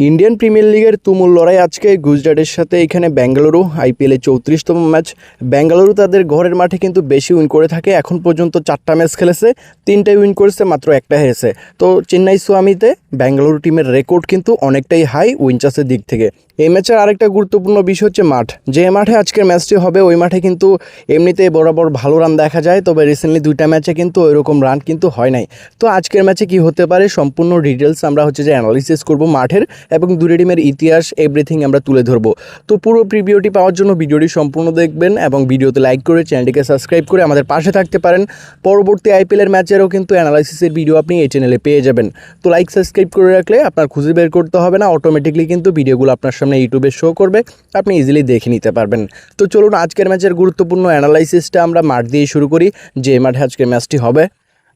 Indian premier লিগের তুমুল লড়াই আজকে গুজরাটের সাথে এখানে বেঙ্গালুরু আইপিএলে 34তম ম্যাচ। বেঙ্গালুরু তাদের ঘরের মাঠে কিন্তু বেশি উইন করে থাকে। এখন পর্যন্ত 4টা ম্যাচ খেলেছে, 3টাই উইন করেছে, মাত্র একটা হেরেছে। তো চেন্নাই সোয়ামিতে বেঙ্গালুরু টিমের রেকর্ড কিন্তু অনেকটাই হাই উইন চান্সের দিক থেকে। এই ম্যাচের আরেকটা গুরুত্বপূর্ণ বিষয় হচ্ছে মাঠ। যে মাঠে আজকের ম্যাচটি হবে ওই মাঠে কিন্তু এমনিতে বরাবর ভালো রান দেখা যায়, তবে রিসেন্টলি 2টা ম্যাচে কিন্তু ওইরকম রান কিন্তু হয় নাই। তো আজকের ম্যাচে কি হতে পারে সম্পূর্ণ ডিটেলস আমরা যে অ্যানালিসিস করব মাঠের, এবং দুটো টিমের ইতিহাস এভরিথিং আমরা তুলে ধরবো। তো পুরো প্রিভিউটি পাওয়ার জন্য ভিডিওটি সম্পূর্ণ দেখবেন এবং ভিডিওতে লাইক করে চ্যানেলটিকে সাবস্ক্রাইব করে আমাদের পাশে থাকতে পারেন। পরবর্তী আইপিএলের ম্যাচেরও কিন্তু অ্যানালাইসিসের ভিডিও আপনি এই চ্যানেলে পেয়ে যাবেন। তো লাইক সাবস্ক্রাইব করে রাখলে আপনার খুঁজে বের করতে হবে না, অটোমেটিকলি কিন্তু ভিডিওগুলো আপনার সামনে ইউটিউবে শো করবে, আপনি ইজিলি দেখে নিতে পারবেন। তো চলুন আজকের ম্যাচের গুরুত্বপূর্ণ অ্যানালাইসিসটা আমরা মাঠ দিয়ে শুরু করি। যে মাঠে আজকের ম্যাচটি হবে,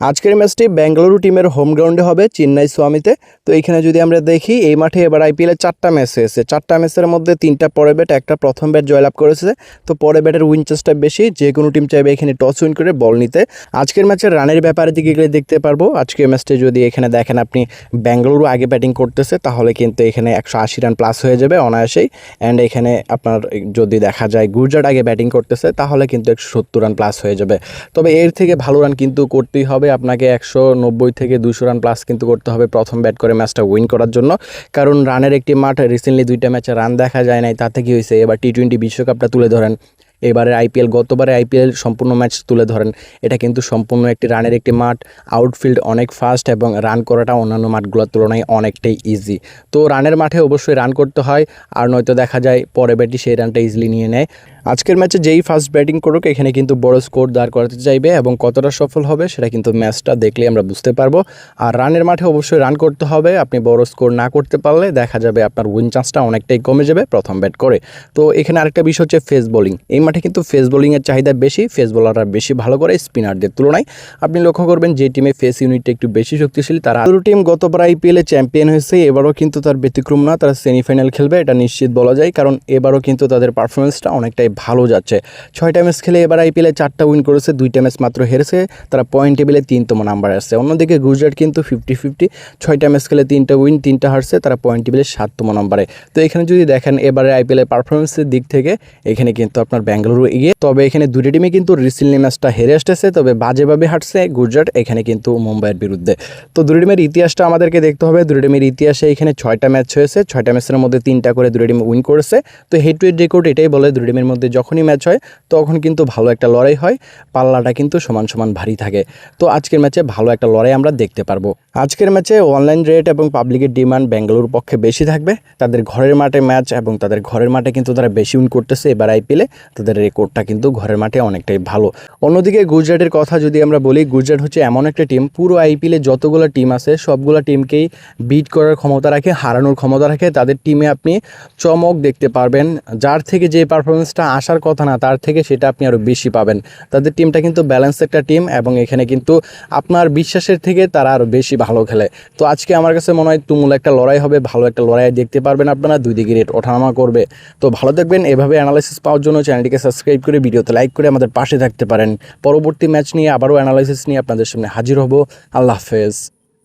আজকের ম্যাচটি বেঙ্গালুরু টিমের হোম গ্রাউন্ডে হবে, চেন্নাই সোয়ামিতে। তো এখানে যদি আমরা দেখি এই মাঠে এবার আইপিএলে 4টা ম্যাচ হয়েছে। 4টা ম্যাচের মধ্যে 3টা পরে ব্যাট, একটা প্রথম ব্যাট জয়লাভ করেছে। তো পরে ব্যাটের উইন চান্সটা বেশি, যে কোনো টিম চাইবে এখানে টস উইন করে বল নিতে। আজকের ম্যাচের রানের ব্যাপারে দিকে গেলে দেখতে পারবো, আজকের ম্যাচটি যদি এখানে দেখেন আপনি বেঙ্গালুরু আগে ব্যাটিং করতেছে, তাহলে কিন্তু এখানে 180 রান প্লাস হয়ে যাবে অনায়াসেই। অ্যান্ড এখানে আপনার যদি দেখা যায় গুজরাট আগে ব্যাটিং করতেছে, তাহলে কিন্তু 170 রান প্লাস হয়ে যাবে। তবে এর থেকে ভালো রান কিন্তু করতেই হবে আপনাকে, 190 থেকে 200 রান প্লাস কিন্তু করতে হবে প্রথম ব্যাট করে ম্যাচটা উইন করার জন্য। কারণ রানের একটি মাঠ, রিসেন্টলি 2টা ম্যাচে রান দেখা যায় নাই, তাতে কি হয়েছে এবার টি20 বিশ্বকাপটা তুলে ধরেন, এবারে আইপিএল, গতবারে আইপিএল সম্পূর্ণ ম্যাচ তুলে ধরেন, এটা কিন্তু সম্পূর্ণ একটি রানের একটি মাঠ। আউটফিল্ড অনেক ফাস্ট এবং রান করাটা অন্যান্য মাঠগুলোর তুলনায় অনেকটাই ইজি। তো রানের মাঠে অবশ্যই রান করতে হয়, আর নয়তো দেখা যায় পরে ব্যাটই সেই রানটা ইজিলি নিয়ে নেয়। আজকের ম্যাচে যেই ফার্স্ট ব্যাটিং করুক এখানে কিন্তু বড় স্কোর দাঁড় করাতে চাইবে, এবং কতটা সফল হবে সেটা কিন্তু ম্যাচটা দেখলে আমরা বুঝতে পারবো। আর রানের মাঠে অবশ্যই রান করতে হবে, আপনি বড় স্কোর না করতে পারলে দেখা যাবে আপনার উইন চান্সটা অনেকটাই কমে যাবে প্রথম ব্যাট করে। তো এখানে আরেকটা বিষয় হচ্ছে ফেস বোলিং। এই মাঠে কিন্তু ফেস বোলিংয়ের চাহিদা বেশি, ফেস বোলাররা বেশি ভালো করে স্পিনারদের তুলনায়। আপনি লক্ষ্য করবেন যে টিমে ফেস ইউনিটটা একটু বেশি শক্তিশালী, তারা দুটো টিম গতবার আইপিএলে চ্যাম্পিয়ন হয়েছে, এবারও কিন্তু তার ব্যতিক্রম না, তারা সেমিফাইনাল খেলবে এটা নিশ্চিত বলা যায়। কারণ এবারও কিন্তু তাদের পারফরমেন্সটা অনেকটাই ভালো যাচ্ছে। 6টা ম্যাচ খেলে এবার আইপিএলে 4টা উইন করেছে, 2টা ম্যাচ মাত্র হেরেছে, তারা পয়েন্ট টেবিলে 3তম নাম্বারে আসছে। অন্যদিকে গুজরাট কিন্তু 50-50, 6টা ম্যাচ খেলে 3টা উইন 3টা হারছে, তারা পয়েন্ট টেবিলে 7তম নাম্বারে। তো এখানে যদি দেখেন এবারে আইপিএলের পারফরমেন্সের দিক থেকে এখানে কিন্তু আপনার বেঙ্গালুরু এগিয়ে। তবে এখানে দুটো টিমই কিন্তু রিসেন্টলি ম্যাচটা হেরে আসতেছে, তবে বাজেভাবে হারছে গুজরাট এখানে কিন্তু মুম্বাইয়ের বিরুদ্ধে। তো দুটো টিমের ইতিহাসটা আমাদেরকে দেখতে হবে। দুটো টিমের ইতিহাসে এখানে 6টা ম্যাচ হয়েছে, 6টা ম্যাচের মধ্যে 3টা করে দুটো টিম উইন করেছে। তো হেড টু হেড রেকর্ড এটাই বলে দুটো টিমের মধ্যে যখনই ম্যাচ হয় তখন কিন্তু ভালো একটা লড়াই হয়, পাল্লাটা কিন্তু সমান সমান ভারী থাকে। তো আজকের ম্যাচে ভালো একটা লড়াই আমরা দেখতে পারবো। আজকের ম্যাচে অনলাইন রেট এবং পাবলিকের ডিমান্ড বেঙ্গালুরুর পক্ষে বেশি থাকবে। তাদের ঘরের মাঠে ম্যাচ এবং তাদের ঘরের মাঠে কিন্তু তারা বেশি উইন করতেছে এবার আইপিএলে, তাদের রেকর্ডটা কিন্তু ঘরের মাঠে অনেকটাই ভালো। অন্যদিকে গুজরাটের কথা যদি আমরা বলি, গুজরাট হচ্ছে এমন একটা টিম, পুরো আইপিএলে যতগুলো টিম আছে সবগুলো টিমকেই বিট করার ক্ষমতা রাখে, হারানোর ক্ষমতা রাখে। তাদের টিমে আপনি চমক দেখতে পারবেন, যার থেকে যে পারফরমেন্সটা আসার কথা না তার থেকে সেটা আপনি আরও বেশি পাবেন। তাদের টিমটা কিন্তু ব্যালেন্স একটা টিম, এবং এখানে কিন্তু আপনার বিশ্বাসের থেকে তারা আরও বেশি ভালো খেলে। তো আজকে আমার কাছে মনে হয় তুমুল একটা লড়াই হবে, ভালো একটা লড়াই দেখতে পারবেন আপনারা, দুই দিকে রেট ওঠানামা করবে। তো ভালো দেখবেন, এভাবে অ্যানালাইসিস পাওয়ার জন্য চ্যানেলটিকে সাবস্ক্রাইব করে ভিডিওতে লাইক করে আমাদের পাশে থাকতে পারেন। পরবর্তী ম্যাচ নিয়ে আবারও অ্যানালাইসিস নিয়ে আপনাদের সামনে হাজির হব। আল্লাহ হাফেজ।